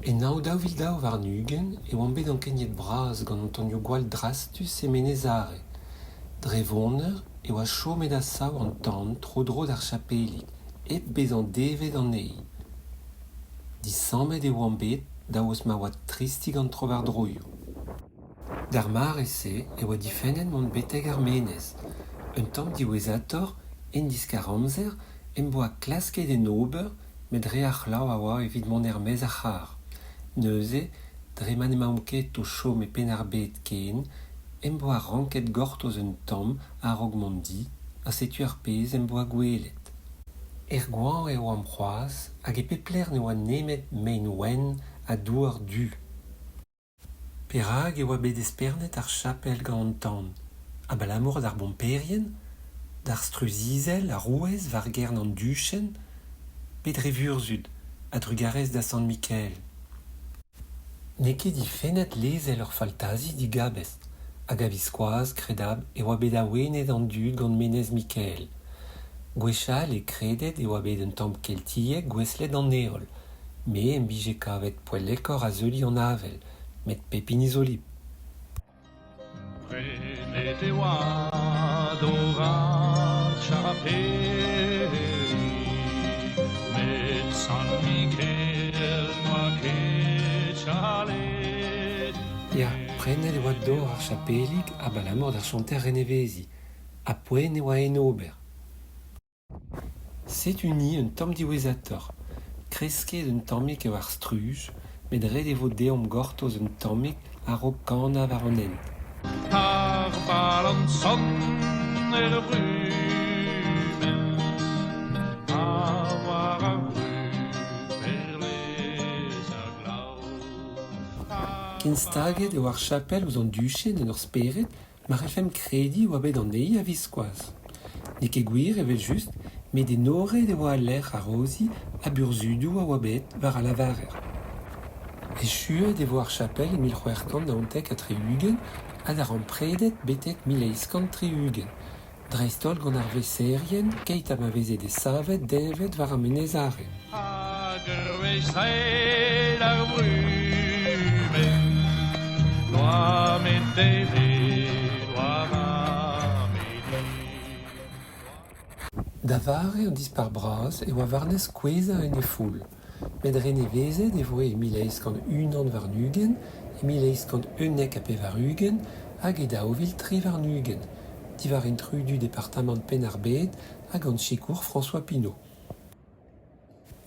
En naoudavil war nugen e oan bet an kenyet braz gant an tanio gwall drastus e menezare. Drevoner e oa chomet a sav an tan tro-dro d'ar chapeli, ep bez an devet an ei. Disammet e oan bet daouz ma oa tristig an trovar droioù. D'ar mar ese e oa difennet mont beteg ar menez. Un tamm diwezator, en diskar amzer, en boa klasket en ober, met re ar c'hlav a oa evit mont ermez a c'har. Neuze, dreman emaom ket o chom e pen ar bet ken, en boa ranket gortoz un tamm a rog mont di, a setu ar pez en boa gwelet. Goan e oam c'hoaz, hag e pepler ne oa nemet mein wen a douar du. Perag e oa bet espernet ar chapel gant an tan. A balamour d'ar bomperien, d'ar struzizel, ar rouez, var gern an duchen, bet revurzud, a drugarez da Sant Mikael. Ne ket difennet lezel ur faltazi di gabest, hag a viskoaz, kredab, e oa bet awenet an dud gant menez Mikael. Gwechal e kredet e oa bet un tamm keltiek gweslet an eol, me en bije kavet poellekor a zeuli an avel, met pepin izolib. Prenet e oa d'orar chapeli, met Sant Michael noa ket chalet. Ya, prenet e oa dor ar chapelig a balamour d'ar chanter renevezi, a poen e oa en ober. Setu ni un tamm diwezator, kresket un tammik eo ar struj, met red e vo deomp gortoz un tammik a rog kanav ar an ent. Ar balançon brumen, a war ar bruperles a glav. Ken staget eo ar chapel ouz an duchen en ur speret, mar efem kredi oa bet an ei a viskoaz. Ne ket gwir evel just, met e nored e oa lec'h a rozi a burzudou a oa bet war a lavarer. E chuet e vo ar chapel e 1500 daontek a treugen, ha d'ar an predet betek 1600 Dreistol gant ar veserien, keit am a vezet e savet devet war a menezare. Hag ur veistreil ar brumen, noa met devet, noa ma medi. Da vare an dispar braz e oa varnez kweza en e foul. Met rene vezet e voe e 1100 war nugen, e 1100 a pe war ugen, hag e daouvil 3 war nugen. Di war intrudu departament pen ar bet hag an chikour François Pinault.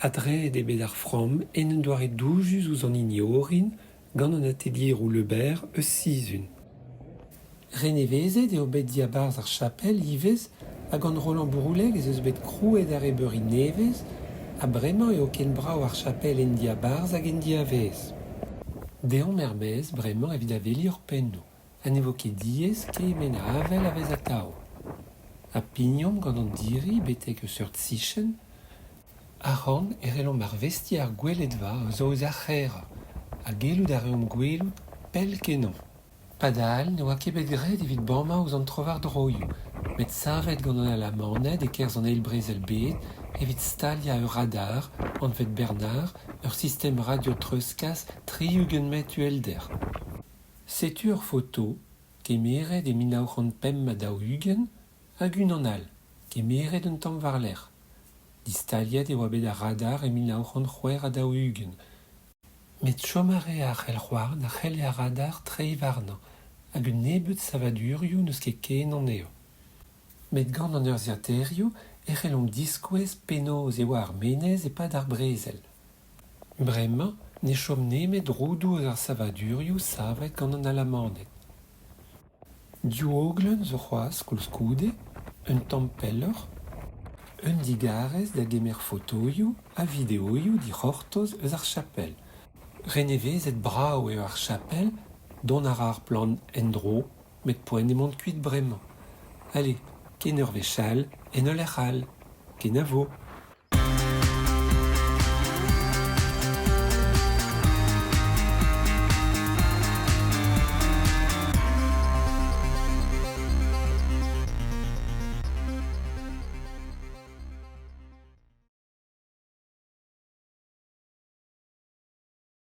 Adred e bet ar fram en un doare doujus ouz an ignorin gant an atelier ou Lebert eus sizun. Rene vezet eo bet diabarz ar chapel ivez hag an Roland Bourouleg ez eus bet krouet ar ebeuri nevez, a bremañ eo ken brav ar chapel en diabarz hag en diavez. Deomp erbez bremañ evit a veli ur pennoù. An evo ket diez kemen a avel a vez a tao. A pignom gant an diri betek eus ur tsichen, a ran erelom ar vesti ar gwelet va zo eus ar c'hera, a gelout a reomp gwelout pel kenan. Padal ne oa ket bet gred evit bamma ouz an trovar droioù, met savet gant an alamaned e kerz an eil brezel bet, evit stalia ur radar, an vet Bernard, ur sistem radio treuzkas 3 met uelder. Setu ur foto, kemeret e 1905 a daou-ugent, hag un an all, kemeret un tamm war lec'h. Distaliet e oa bet a radar e 1905 a daou-ugent. Met chomare a c'hell c'hoar na c'hell e a radar trei varnan, hag un nebeut savadurioù neus ket ken an eo. Met gant an ur ziaterioù, erelom diskouez penoz e oa ar menez e pad ar brezel. Bremañ, ne chom nemet roudou eus ar savadurioù savet gant an alamaned. Diouoglen zo c'hoaz koulskoude, un tamm peller, un digarez da gemer fotoioù a videoioù di c'hortoz eus ar chapel. Renevezet brav eo ar chapel, don ar plan en-dro, met poen e mont kuit bremañ. Allez, ken ur vechal en ul lec'h all, ken a vo.